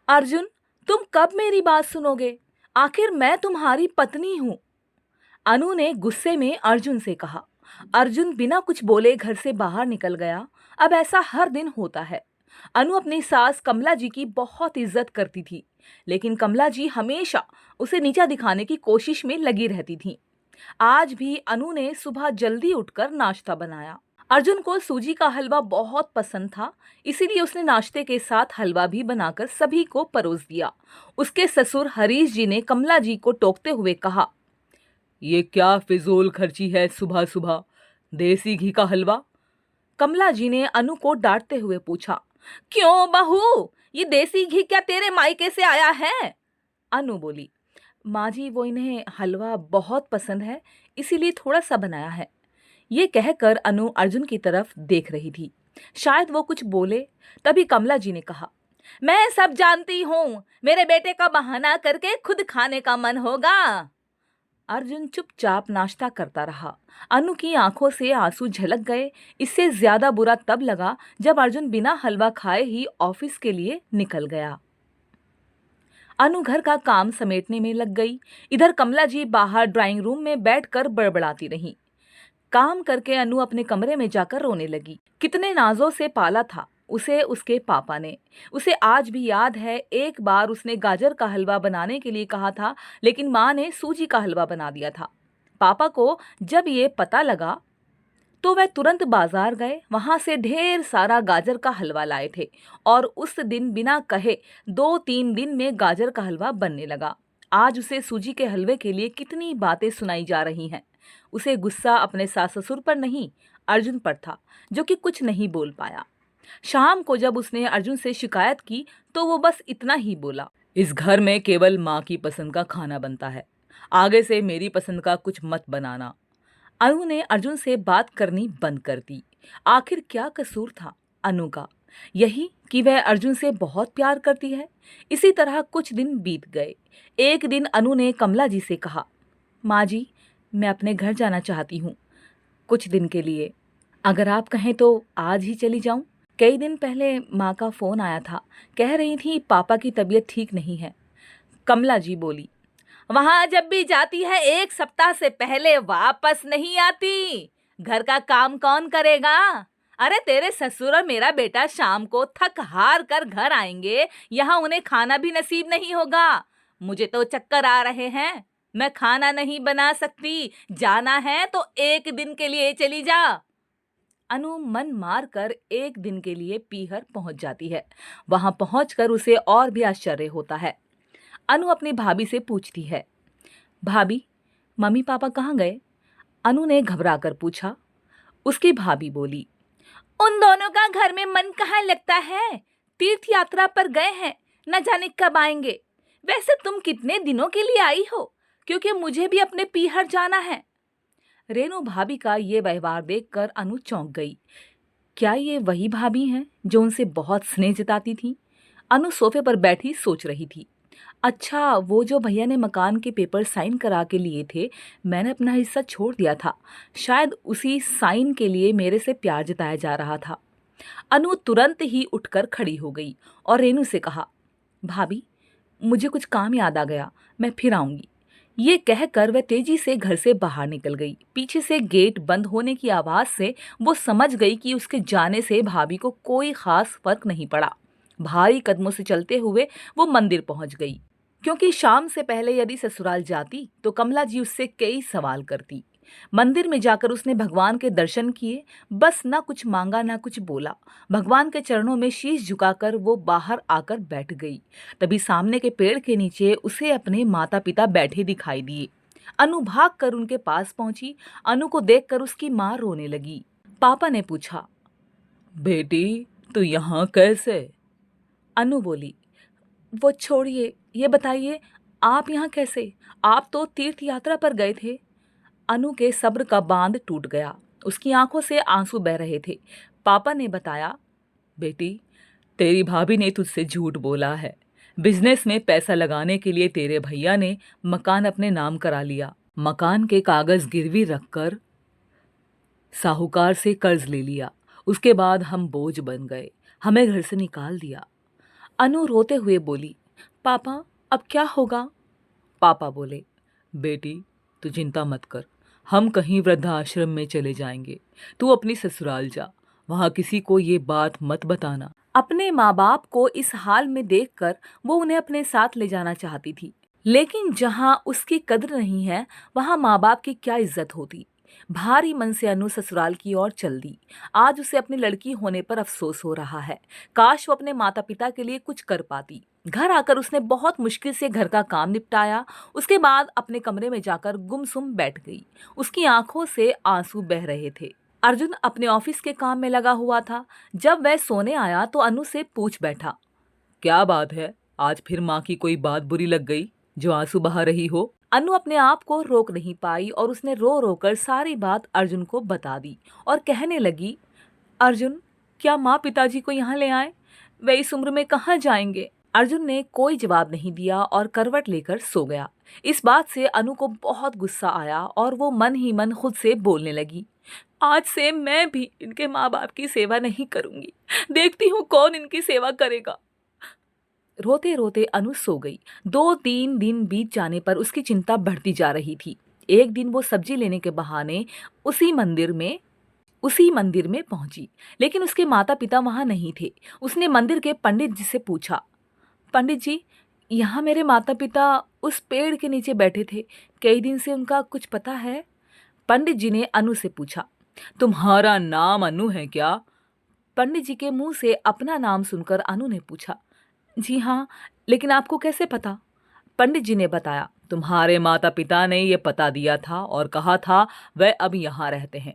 अर्जुन, तुम कब मेरी बात सुनोगे? आखिर मैं तुम्हारी पत्नी हूं। अनु ने गुस्से में अर्जुन से कहा। अर्जुन बिना कुछ बोले घर से बाहर निकल गया। अब ऐसा हर दिन होता है। अनु अपनी सास कमला जी की बहुत इज्जत करती थी, लेकिन कमला जी हमेशा उसे नीचा दिखाने की कोशिश में लगी रहती थी। आज भी अनु ने सुबह जल्दी उठकर नाश्ता बनाया। अर्जुन को सूजी का हलवा बहुत पसंद था, इसीलिए उसने नाश्ते के साथ हलवा भी बनाकर सभी को परोस दिया। उसके ससुर हरीश जी ने कमला जी को टोकते हुए कहा, ये क्या फिजूल खर्ची है सुबह सुबह, देसी घी का हलवा। कमला जी ने अनु को डांटते हुए पूछा, क्यों बहू, ये देसी घी क्या तेरे मायके से आया है? अनु बोली, माँ जी वो इन्हें हलवा बहुत पसंद है, इसीलिए थोड़ा सा बनाया है। ये कहकर अनु अर्जुन की तरफ देख रही थी। शायद वो कुछ बोले, तभी कमला जी ने कहा, मैं सब जानती हूँ, मेरे बेटे का बहाना करके खुद खाने का मन होगा। अर्जुन चुपचाप नाश्ता करता रहा। अनु की आंखों से आंसू झलक गए। इससे ज्यादा बुरा तब लगा जब अर्जुन बिना हलवा खाए ही ऑफिस के लिए निकल गया। अनु घर का काम समेटने में लग गई। इधर कमला जी बाहर ड्राइंग रूम में बैठकर बड़बड़ाती रहीं। काम करके अनु अपने कमरे में जाकर रोने लगी। कितने नाजों से पाला था उसे उसके पापा ने। उसे आज भी याद है, एक बार उसने गाजर का हलवा बनाने के लिए कहा था, लेकिन माँ ने सूजी का हलवा बना दिया था। पापा को जब ये पता लगा तो वह तुरंत बाजार गए। वहां से ढेर सारा गाजर का हलवा लाए थे और उस दिन बिना कहे 2-3 दिन में गाजर का हलवा बनने लगा। आज उसे सूजी के हलवे के लिए कितनी बातें सुनाई जा रही हैं। उसे गुस्सा अपने सास ससुर पर नहीं, अर्जुन पर था, जो कि कुछ नहीं बोल पाया। शाम को जब उसने अर्जुन से शिकायत की तो वो बस इतना ही बोला, इस घर में केवल माँ की पसंद का खाना बनता है, आगे से मेरी पसंद का कुछ मत बनाना। अनु ने अर्जुन से बात करनी बंद कर दी। आखिर क्या कसूर था अनु का? यही कि वह अर्जुन से बहुत प्यार करती है। इसी तरह कुछ दिन बीत गए। एक दिन अनु ने कमला जी से कहा, माँ जी, मैं अपने घर जाना चाहती हूँ कुछ दिन के लिए। अगर आप कहें तो आज ही चली जाऊं। कई दिन पहले माँ का फोन आया था, कह रही थी पापा की तबीयत ठीक नहीं है। कमला जी बोली, वहां जब भी जाती है 1 सप्ताह से पहले वापस नहीं आती। घर का काम कौन करेगा? अरे तेरे ससुर और मेरा बेटा शाम को थक हार कर घर आएंगे, यहाँ उन्हें खाना भी नसीब नहीं होगा। मुझे तो चक्कर आ रहे हैं, मैं खाना नहीं बना सकती। जाना है तो 1 दिन के लिए चली जा। अनु मन मार कर 1 दिन के लिए पीहर पहुंच जाती है। वहां पहुंचकर उसे और भी आश्चर्य होता है। अनु अपनी भाभी से पूछती है, भाभी, मम्मी पापा कहाँ गए? अनु ने घबरा कर पूछा। उसकी भाभी बोली, उन दोनों का घर में मन कहाँ लगता है, तीर्थ यात्रा पर गए हैं, न जाने कब आएंगे। वैसे तुम कितने दिनों के लिए आई हो? क्योंकि मुझे भी अपने पीहर जाना है। रेणु भाभी का ये व्यवहार देखकर अनु चौंक गई। क्या ये वही भाभी हैं जो उनसे बहुत स्नेह जताती थी? अनु सोफे पर बैठी सोच रही थी। अच्छा, वो जो भैया ने मकान के पेपर साइन करा के लिए थे, मैंने अपना हिस्सा छोड़ दिया था। शायद उसी साइन के लिए मेरे से प्यार जताया जा रहा था। अनु तुरंत ही उठकर खड़ी हो गई और रेणु से कहा, भाभी, मुझे कुछ काम याद आ गया, मैं फिर आऊंगी। ये कहकर वह तेजी से घर से बाहर निकल गई। पीछे से गेट बंद होने की आवाज से वो समझ गई कि उसके जाने से भाभी को कोई खास फर्क नहीं पड़ा। भारी कदमों से चलते हुए वो मंदिर पहुंच गई, क्योंकि शाम से पहले यदि ससुराल जाती तो कमला जी उससे कई सवाल करती। मंदिर में जाकर उसने भगवान के दर्शन किए। बस ना कुछ मांगा ना कुछ बोला। भगवान के चरणों में शीश झुकाकर वो बाहर आकर बैठ गई। तभी सामने के पेड़ के नीचे उसे अपने माता पिता बैठे दिखाई दिए। अनु भाग कर उनके पास पहुंची। अनु को देखकर उसकी माँ रोने लगी। पापा ने पूछा, बेटी, तू यहाँ कैसे? अनु बोली, वो छोड़िए, ये बताइए आप यहाँ कैसे? आप तो तीर्थ यात्रा पर गए थे। अनु के सब्र का बांध टूट गया। उसकी आंखों से आंसू बह रहे थे। पापा ने बताया, बेटी, तेरी भाभी ने तुझसे झूठ बोला है। बिजनेस में पैसा लगाने के लिए तेरे भैया ने मकान अपने नाम करा लिया। मकान के कागज गिरवी रखकर साहूकार से कर्ज ले लिया। उसके बाद हम बोझ बन गए, हमें घर से निकाल दिया। अनु रोते हुए बोली, पापा अब क्या होगा? पापा बोले, बेटी तू चिंता मत कर, हम कहीं वृद्धाश्रम में चले जाएंगे, तू अपनी ससुराल जा, वहां किसी को ये बात मत बताना। अपने माँ बाप को इस हाल में देखकर वो उन्हें अपने साथ ले जाना चाहती थी, लेकिन जहाँ उसकी कद्र नहीं है वहाँ माँ बाप की क्या इज्जत होती। भारी मन से अनु ससुराल की ओर चल दी। आज उसे अपनी लड़की होने पर अफसोस हो रहा है। काश वो अपने माता पिता के लिए कुछ कर पाती। घर आकर उसने बहुत मुश्किल से घर का काम निपटाया। उसके बाद अपने कमरे में जाकर गुमसुम बैठ गई। उसकी आंखों से आंसू बह रहे थे। अर्जुन अपने ऑफिस के काम में लगा हुआ था। जब वह सोने आया तो अनु से पूछ बैठा, क्या बात है, आज फिर माँ की कोई बात बुरी लग गई जो आंसू बहा रही हो? अनु अपने आप को रोक नहीं पाई और उसने रो रो कर सारी बात अर्जुन को बता दी और कहने लगी, अर्जुन क्या माँ पिताजी को यहाँ ले आए? वे इस उम्र में कहाँ जाएंगे? अर्जुन ने कोई जवाब नहीं दिया और करवट लेकर सो गया। इस बात से अनु को बहुत गुस्सा आया और वो मन ही मन खुद से बोलने लगी, आज से मैं भी इनके माँ बाप की सेवा नहीं करूंगी, देखती हूँ कौन इनकी सेवा करेगा। रोते रोते अनु सो गई। 2-3 दिन बीत जाने पर उसकी चिंता बढ़ती जा रही थी। एक दिन वो सब्जी लेने के बहाने उसी मंदिर में पहुंची, लेकिन उसके माता पिता वहां नहीं थे। उसने मंदिर के पंडित जी से पूछा, पंडित जी यहाँ मेरे माता पिता उस पेड़ के नीचे बैठे थे, कई दिन से उनका कुछ पता है? पंडित जी ने अनु से पूछा, तुम्हारा नाम अनु है क्या? पंडित जी के मुंह से अपना नाम सुनकर अनु ने पूछा, जी हाँ, लेकिन आपको कैसे पता? पंडित जी ने बताया, तुम्हारे माता पिता ने ये पता दिया था और कहा था वह अब यहाँ रहते हैं।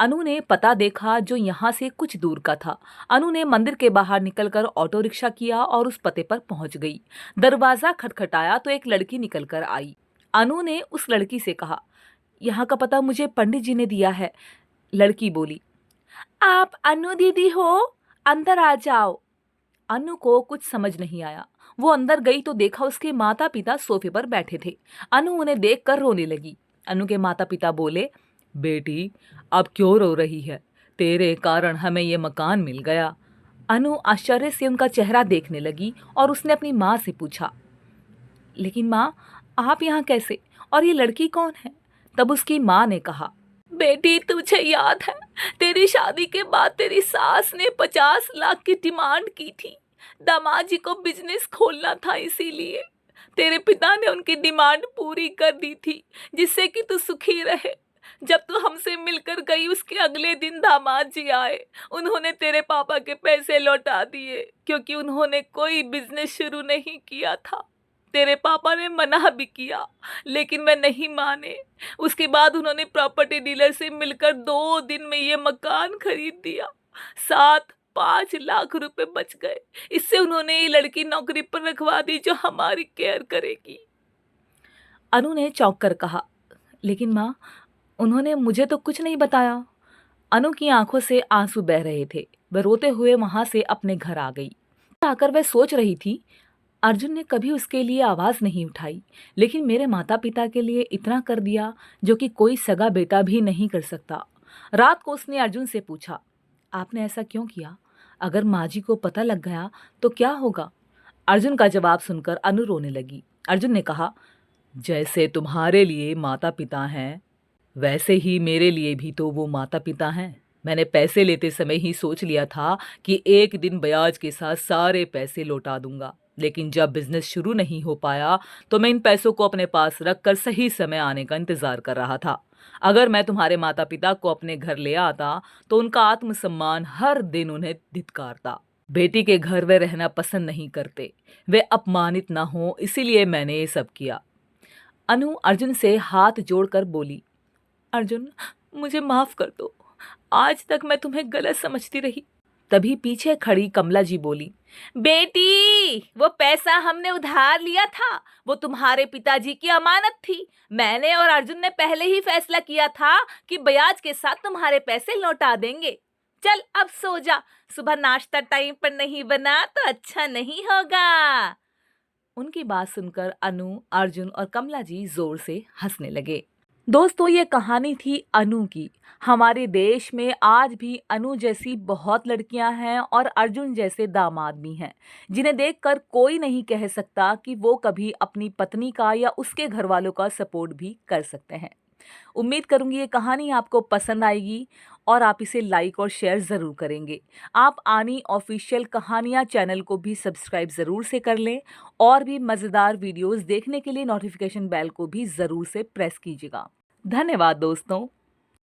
अनु ने पता देखा जो यहाँ से कुछ दूर का था। अनु ने मंदिर के बाहर निकलकर ऑटो रिक्शा किया और उस पते पर पहुंच गई। दरवाजा खटखटाया तो एक लड़की निकलकर आई। अनु ने उस लड़की से कहा, यहाँ का पता मुझे पंडित जी ने दिया है। लड़की बोली, आप अनु दीदी हो? अंदर आ जाओ। अनु को कुछ समझ नहीं आया। वो अंदर गई तो देखा उसके माता पिता सोफे पर बैठे थे। अनु उन्हें देखकर रोने लगी। अनु के माता पिता बोले, बेटी अब क्यों रो रही है? तेरे कारण हमें ये मकान मिल गया। अनु आश्चर्य से उनका चेहरा देखने लगी और उसने अपनी माँ से पूछा, लेकिन माँ आप यहाँ कैसे, और ये लड़की कौन है? तब उसकी माँ ने कहा, बेटी तुझे याद है तेरी शादी के बाद तेरी सास ने 50 लाख की डिमांड की थी। दामाद जी को बिजनेस खोलना था, इसीलिए तेरे पिता ने उनकी डिमांड पूरी कर दी थी जिससे कि तू सुखी रहे। जब तू हमसे मिलकर गई उसके अगले दिन दामाद जी आए। उन्होंने तेरे पापा के पैसे लौटा दिए क्योंकि उन्होंने कोई बिजनेस शुरू नहीं किया था। तेरे पापा ने मना भी किया लेकिन मैं नहीं माने। उसके बाद उन्होंने प्रॉपर्टी डीलर से मिलकर 2 दिन में ये मकान खरीद दिया। 5 लाख रुपए बच गए। इससे उन्होंने ये लड़की नौकरी पर रखवा दी जो हमारी केयर करेगी। अनु ने चौंक कर कहा, लेकिन माँ उन्होंने मुझे तो कुछ नहीं बताया। अनु की आंखों से आंसू बह रहे थे। वह रोते हुए वहां से अपने घर आ गई। आकर वह सोच रही थी, अर्जुन ने कभी उसके लिए आवाज नहीं उठाई, लेकिन मेरे माता पिता के लिए इतना कर दिया जो कि कोई सगा बेटा भी नहीं कर सकता। रात को उसने अर्जुन से पूछा, आपने ऐसा क्यों किया? अगर माँ जी को पता लग गया तो क्या होगा? अर्जुन का जवाब सुनकर अनु रोने लगी। अर्जुन ने कहा, जैसे तुम्हारे लिए माता पिता हैं वैसे ही मेरे लिए भी तो वो माता पिता हैं। मैंने पैसे लेते समय ही सोच लिया था कि एक दिन ब्याज के साथ सारे पैसे लौटा दूंगा, लेकिन जब बिजनेस शुरू नहीं हो पाया तो मैं इन पैसों को अपने पास रखकर सही समय आने का इंतजार कर रहा था। अगर मैं तुम्हारे माता पिता को अपने घर ले आता तो उनका आत्मसम्मान हर दिन उन्हें धिक्कारता। बेटी के घर वे रहना पसंद नहीं करते, वे अपमानित ना हो, इसीलिए मैंने ये सब किया। अनु अर्जुन से हाथ जोड़कर बोली, अर्जुन मुझे माफ कर दो, आज तक मैं तुम्हें गलत समझती रही। तभी पीछे खड़ी कमला जी बोली, बेटी वो पैसा हमने उधार लिया था, वो तुम्हारे पिताजी की अमानत थी। मैंने और अर्जुन ने पहले ही फैसला किया था कि ब्याज के साथ तुम्हारे पैसे लौटा देंगे। चल अब सो जा, सुबह नाश्ता टाइम पर नहीं बना तो अच्छा नहीं होगा। उनकी बात सुनकर अनु, अर्जुन और कमला जी जोर से हंसने लगे। दोस्तों, ये कहानी थी अनु की। हमारे देश में आज भी अनु जैसी बहुत लड़कियां हैं और अर्जुन जैसे दामाद भी हैं, जिन्हें देखकर कोई नहीं कह सकता कि वो कभी अपनी पत्नी का या उसके घर वालों का सपोर्ट भी कर सकते हैं। उम्मीद करूंगी ये कहानी आपको पसंद आएगी और आप इसे लाइक और शेयर ज़रूर करेंगे। आप आनी ऑफिशियल कहानियाँ चैनल को भी सब्सक्राइब ज़रूर से कर लें और भी मज़ेदार वीडियोस देखने के लिए नोटिफिकेशन बेल को भी ज़रूर से प्रेस कीजिएगा। धन्यवाद दोस्तों।